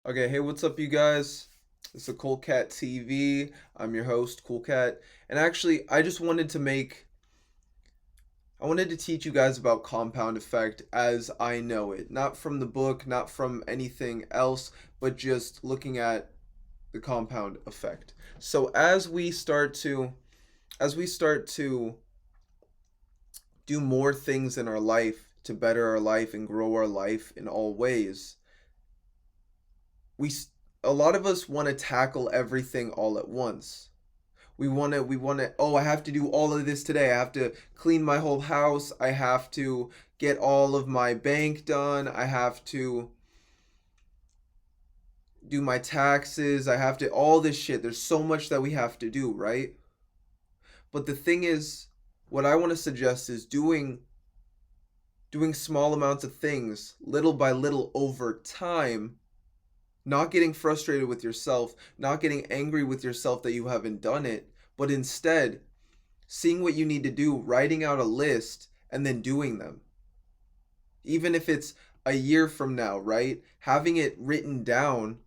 Okay, hey, what's up, you guys? It's the Cool Cat TV. I'm your host, Cool Cat. And actually, I wanted to teach you guys about compound effect as I know it. Not from the book, not from anything else, but just looking at the compound effect. So as we start to do more things in our life to better our life and grow our life in all ways, we a lot of us want to tackle everything all at once. We want to, oh, I have to do all of this today. I have to clean my whole house. I have to get all of my bank done. I have to do my taxes. I have to all this shit. There's so much that we have to do, right? But the thing is, what I want to suggest is doing small amounts of things little by little over time, not getting frustrated with yourself, not getting angry with yourself that you haven't done it, but instead seeing what you need to do, writing out a list, and then doing them. Even if it's a year from now, right? Having it written down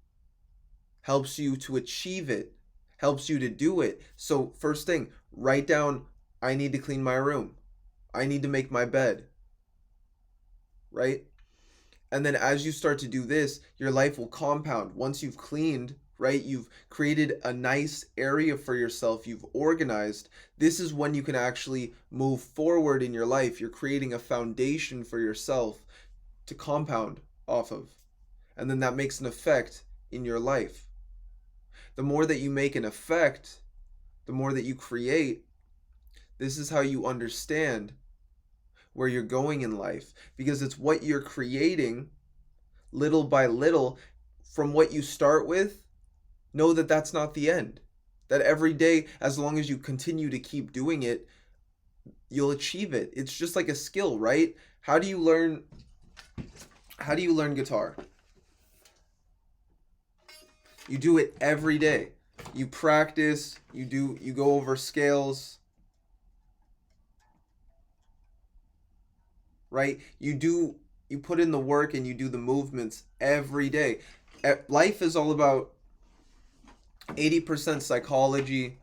helps you to achieve it, helps you to do it. So, first thing, write down, I need to clean my room, I need to make my bed, right? And then as you start to do this, your life will compound. Once you've cleaned, right? You've created a nice area for yourself, you've organized. This is when you can actually move forward in your life. You're creating a foundation for yourself to compound off of. And then that makes an effect in your life. The more that you make an effect, the more that you create, this is how you understand where you're going in life, because it's what you're creating little by little from what you start with. Know that that's not the end. That every day, as long as you continue to keep doing it, you'll achieve it. It's just like a skill, right? How do you learn guitar? You do it every day. You practice, you go over scales, right? You put in the work and you do the movements every day. Life is all about 80% psychology,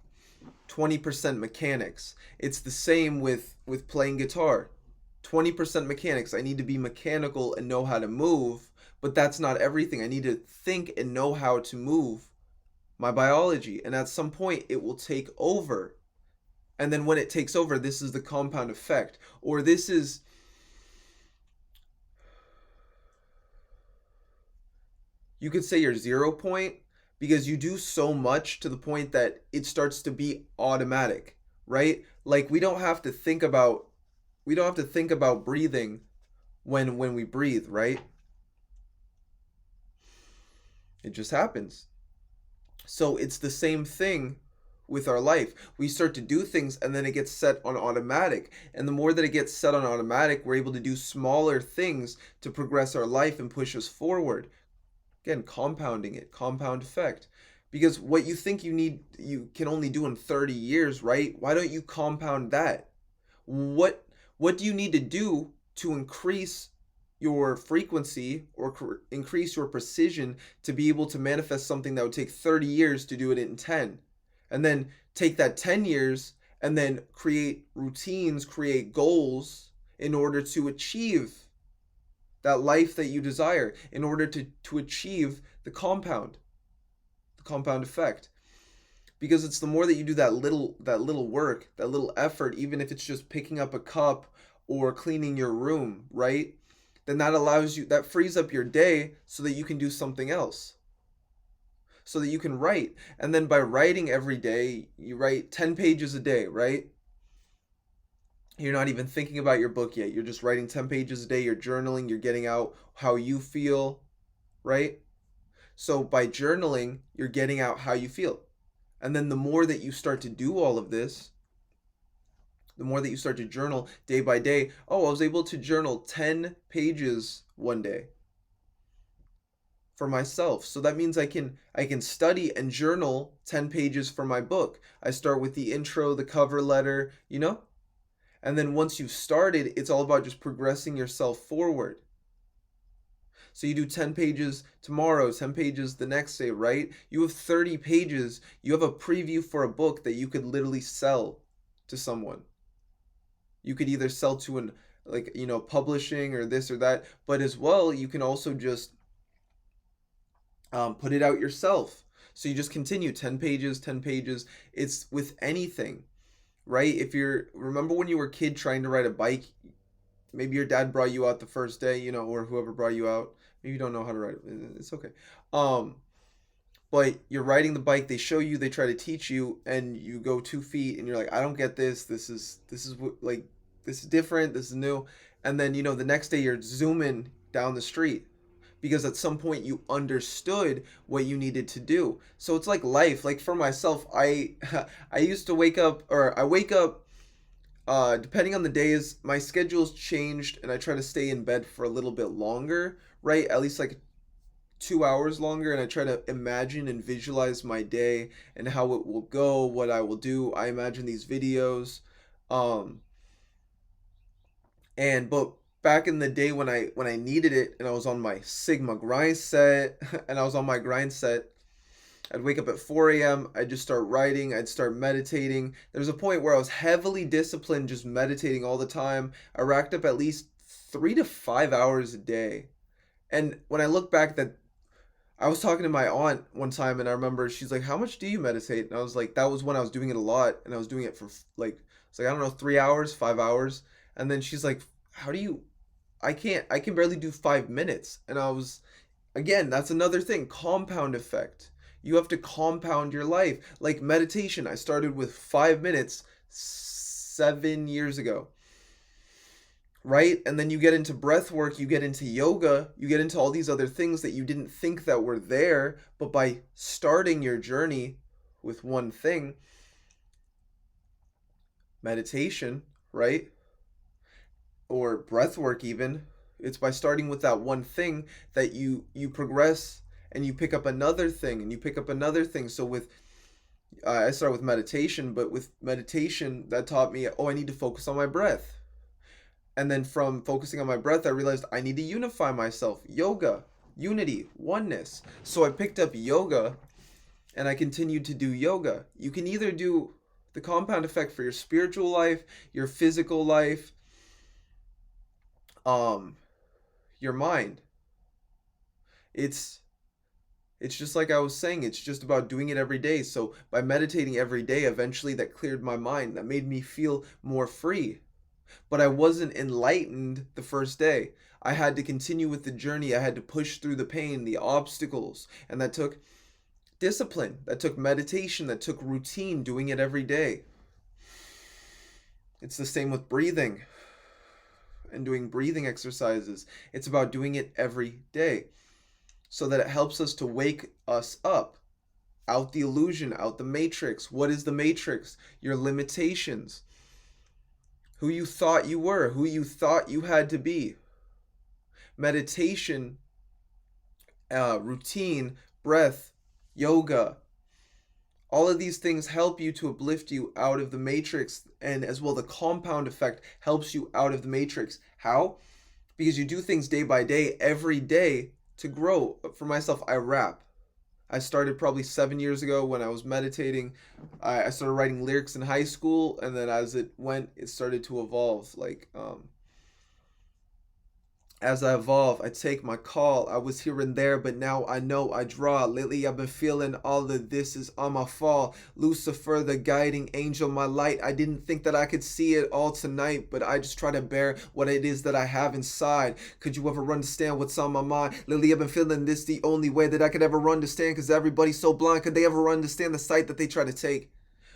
20% mechanics. It's the same with playing guitar. 20% mechanics. I need to be mechanical and know how to move, but that's not everything. I need to think and know how to move my biology, and at some point it will take over. And then when it takes over, this is the compound effect. Or this is, you could say, your 0 point, because you do so much to the point that it starts to be automatic, right? Like we don't have to think about breathing when we breathe, right? It just happens. So it's the same thing with our life. We start to do things and then it gets set on automatic. And the more that it gets set on automatic, we're able to do smaller things to progress our life and push us forward. Again, compounding it, compound effect. Because what you think you need, you can only do in 30 years, right? Why don't you compound that? What do you need to do to increase your frequency or increase your precision to be able to manifest something that would take 30 years to do it in 10? And then take that 10 years and then create routines, create goals in order to achieve that life that you desire, in order to achieve the compound effect. Because it's the more that you do that little work, that little effort, even if it's just picking up a cup or cleaning your room, right? Then that frees up your day so that you can do something else. So that you can write. And then by writing every day, you write 10 pages a day, right? You're not even thinking about your book yet. You're just writing 10 pages a day. You're journaling. You're getting out how you feel, right? So by journaling, you're getting out how you feel. And then the more that you start to do all of this, the more that you start to journal day by day. Oh, I was able to journal 10 pages one day for myself. So that means I can study and journal 10 pages for my book. I start with the intro, the cover letter, you know? And then once you've started, it's all about just progressing yourself forward. So you do 10 pages tomorrow, 10 pages the next day, right? You have 30 pages. You have a preview for a book that you could literally sell to someone. You could either sell to an, like, publishing or this or that, but as well, you can also just put it out yourself. So you just continue 10 pages, 10 pages. It's with anything, right? If you're, remember when you were a kid trying to ride a bike, maybe your dad brought you out the first day, or whoever brought you out. Maybe you don't know how to ride. It's okay. Um, but you're riding the bike. They show you. They try to teach you, and you go 2 feet, and you're like, I don't get this. This is like, this is different. This is new. And then the next day you're zooming down the street because at some point you understood what you needed to do. So it's like life. Like for myself, I used to wake up, or I wake up, depending on the days, my schedule's changed and I try to stay in bed for a little bit longer, right? At least like 2 hours longer, and I try to imagine and visualize my day and how it will go, what I will do. I imagine these videos. Um, but back in the day when I needed it and I was on my Sigma grind set and I was on my grind set, I'd wake up at 4 a.m. I'd just start writing. I'd start meditating. There was a point where I was heavily disciplined, just meditating all the time. I racked up at least 3 to 5 hours a day. And when I look back, that I was talking to my aunt one time, and I remember she's like, "How much do you meditate?" And I was like, "That was when I was doing it a lot, and I was doing it for like, it's like I don't know, 3 hours, 5 hours." And then she's like, "How do you?" I can barely do 5 minutes. And I was, again, that's another thing, compound effect. You have to compound your life. Like meditation, I started with 5 minutes 7 years ago, right? And then you get into breath work, you get into yoga, you get into all these other things that you didn't think that were there, but by starting your journey with one thing, meditation, right? Or breath work even, it's by starting with that one thing that you progress, and you pick up another thing and you pick up another thing. So with I started with meditation, but with meditation that taught me, oh, I need to focus on my breath. And then from focusing on my breath, I realized I need to unify myself. Yoga, unity, oneness. So I picked up yoga and I continued to do yoga. You can either do the compound effect for your spiritual life, your physical life, your mind. It's just like I was saying, it's just about doing it every day. So by meditating every day, eventually that cleared my mind. That made me feel more free. But I wasn't enlightened the first day. I had to continue with the journey. I had to push through the pain, the obstacles, and that took discipline. That took meditation. That took routine, doing it every day. It's the same with breathing and doing breathing exercises. It's about doing it every day so that it helps us to wake us up, out the illusion, out the matrix. What is the matrix? Your limitations. Who you thought you were, who you thought you had to be. Meditation, routine, breath, yoga, all of these things help you to uplift you out of the matrix, and as well the compound effect helps you out of the matrix. How? Because you do things day by day, every day to grow. For myself, I rap. I started probably 7 years ago when I was meditating. I started writing lyrics in high school, and then as it went, it started to evolve. Like, as I evolve, I take my call. I was here and there, but now I know I draw. Lately, I've been feeling all of this is on my fall. Lucifer, the guiding angel, my light. I didn't think that I could see it all tonight, but I just try to bear what it is that I have inside. Could you ever understand what's on my mind? Lately, I've been feeling this the only way that I could ever understand, because everybody's so blind. Could they ever understand the sight that they try to take?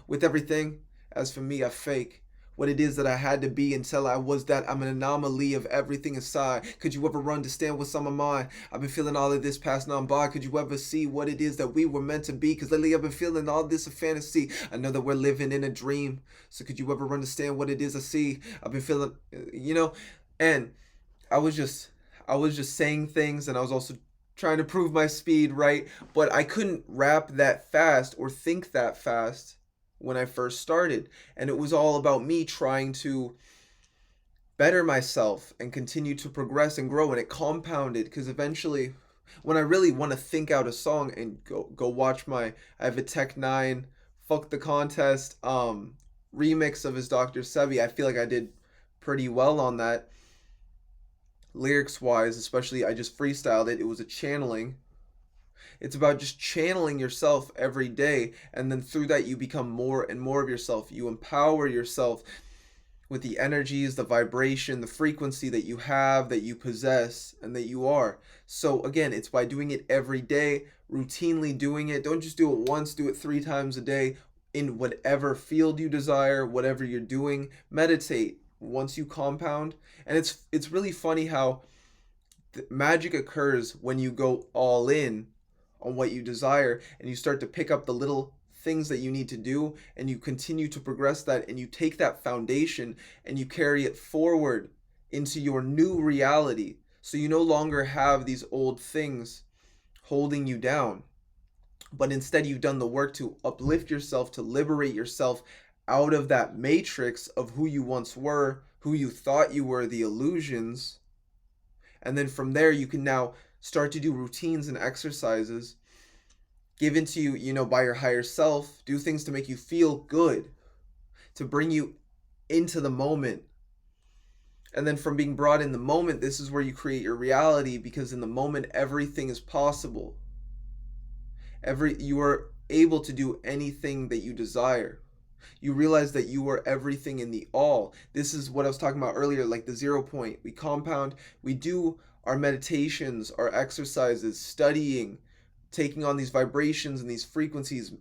With everything, as for me, I fake what it is that I had to be until I was that. I'm an anomaly of everything inside. Could you ever understand what's on my mind? I've been feeling all of this passing on by. Could you ever see what it is that we were meant to be? Because lately I've been feeling all this a fantasy. I know that we're living in a dream. So could you ever understand what it is I see? I've been feeling, and I was just saying things, and I was also trying to prove my speed, right? But I couldn't rap that fast or think that fast when I first started. And it was all about me trying to better myself and continue to progress and grow, and it compounded because eventually when I really want to think out a song and go watch my, I have a Tech 9 Fuck the Contest remix of his Dr. Sebi. I feel like I did pretty well on that lyrics wise, especially I just freestyled it. It was a channeling. It's about just channeling yourself every day, and then through that you become more and more of yourself. You empower yourself with the energies, the vibration, the frequency that you have, that you possess, and that you are. So again, it's by doing it every day, routinely doing it. Don't just do it once, do it 3 times a day in whatever field you desire, whatever you're doing. Meditate once you compound. And it's really funny how magic occurs when you go all in on what you desire and you start to pick up the little things that you need to do, and you continue to progress that, and you take that foundation and you carry it forward into your new reality. So you no longer have these old things holding you down, but instead you've done the work to uplift yourself, to liberate yourself out of that matrix of who you once were, who you thought you were, the illusions. And then from there you can now start to do routines and exercises given to you, by your higher self. Do things to make you feel good, to bring you into the moment. And then from being brought in the moment, this is where you create your reality, because in the moment everything is possible. You are able to do anything that you desire. You realize that you are everything in the all. This is what I was talking about earlier, like the 0 point. We compound, we do our meditations, our exercises, studying, taking on these vibrations and these frequencies,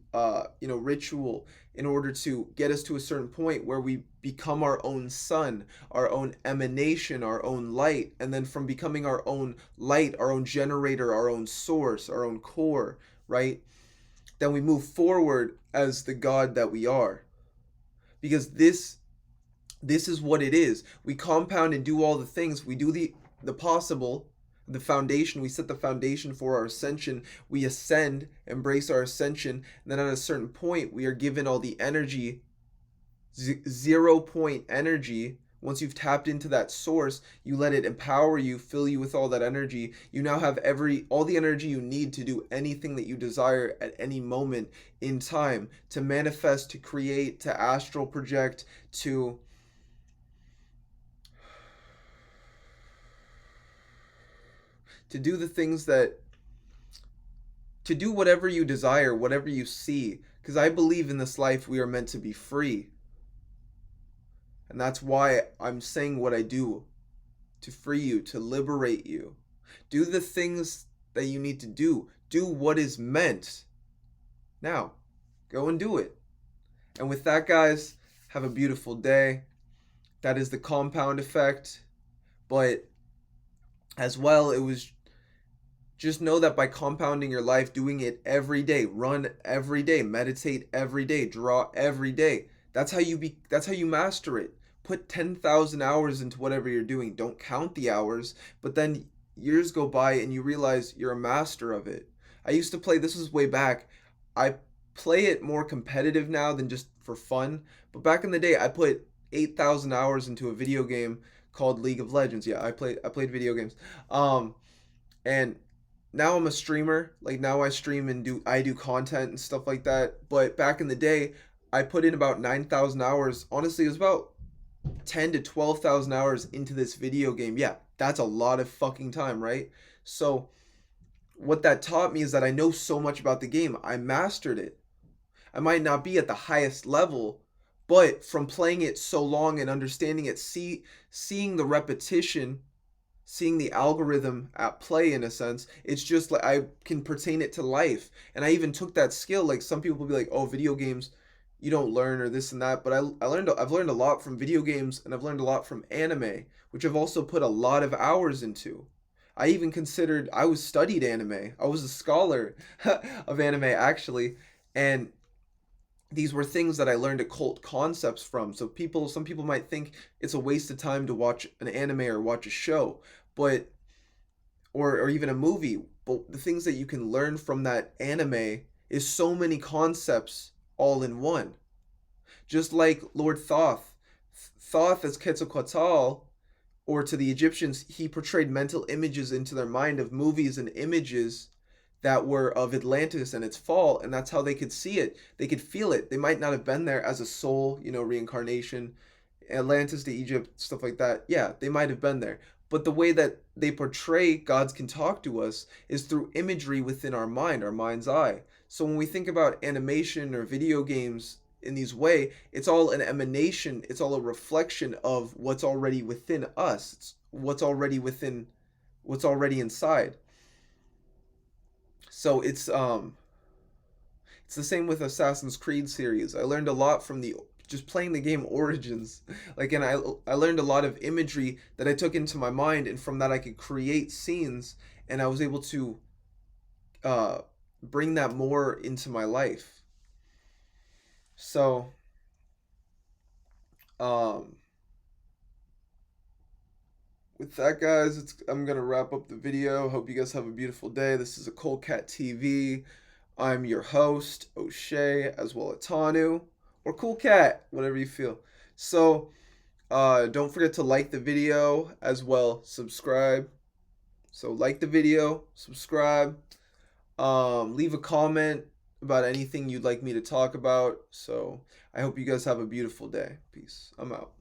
ritual, in order to get us to a certain point where we become our own sun, our own emanation, our own light. And then from becoming our own light, our own generator, our own source, our own core, right? Then we move forward as the God that we are. Because this is what it is. We compound and do all the things. We do the possible, the foundation. We set the foundation for our ascension. We ascend, embrace our ascension. And then at a certain point, we are given all the energy, 0 point energy. Once you've tapped into that source, you let it empower you, fill you with all that energy. You now have all the energy you need to do anything that you desire at any moment in time, to manifest, to create, to astral project, to do the things to do whatever you desire, whatever you see. Because I believe in this life we are meant to be free. And that's why I'm saying what I do, to free you, to liberate you. Do the things that you need to do. Do what is meant. Now, go and do it. And with that, guys, have a beautiful day. That is the compound effect. But as well, it was just know that by compounding your life, doing it every day, run every day, meditate every day, draw every day. That's how you master it. Put 10,000 hours into whatever you're doing. Don't count the hours, but then years go by and you realize you're a master of it. I used to play, this was way back. I play it more competitive now than just for fun, but back in the day I put 8,000 hours into a video game called League of Legends. Yeah, I played video games. And now I'm a streamer. Like now I stream and I do content and stuff like that. But back in the day, I put in about 9,000 hours. Honestly, it was about 10 to 12,000 hours into this video game. Yeah, that's a lot of fucking time, right? So what that taught me is that I know so much about the game. I mastered it. I might not be at the highest level, but from playing it so long and understanding it, seeing the repetition, seeing the algorithm at play, in a sense, it's just like I can pertain it to life. And I even took that skill. Like some people will be like, oh, video games, you don't learn, or this and that. But I've learned a lot from video games, and I've learned a lot from anime, which I've also put a lot of hours into. I even studied anime. I was a scholar of anime, actually. And these were things that I learned occult concepts from. So some people might think it's a waste of time to watch an anime or watch a show, but or even a movie. But the things that you can learn from that anime is so many concepts all in one. Just like Lord Thoth. Thoth as Quetzalcoatl or to the Egyptians, he portrayed mental images into their mind of movies and images that were of Atlantis and its fall, and that's how they could see it. They could feel it. They might not have been there as a soul, reincarnation, Atlantis to Egypt, stuff like that. Yeah, they might have been there. But the way that they portray gods can talk to us is through imagery within our mind, our mind's eye. So when we think about animation or video games in these way, it's all an emanation, it's all a reflection of what's already within us. It's what's already inside. So it's the same with Assassin's Creed series. I learned a lot from the just playing the game Origins. Like, and I learned a lot of imagery that I took into my mind, and from that I could create scenes, and I was able to uh, bring that more into my life. So, um, with that, guys, I'm gonna wrap up the video. Hope you guys have a beautiful day. This is Occult Cat TV. I'm your host, O'Shea, as well as Tanu, or Cool Cat, whatever you feel. So, don't forget to like the video as well, subscribe. So like the video, subscribe, leave a comment about anything you'd like me to talk about. So I hope you guys have a beautiful day. Peace. I'm out.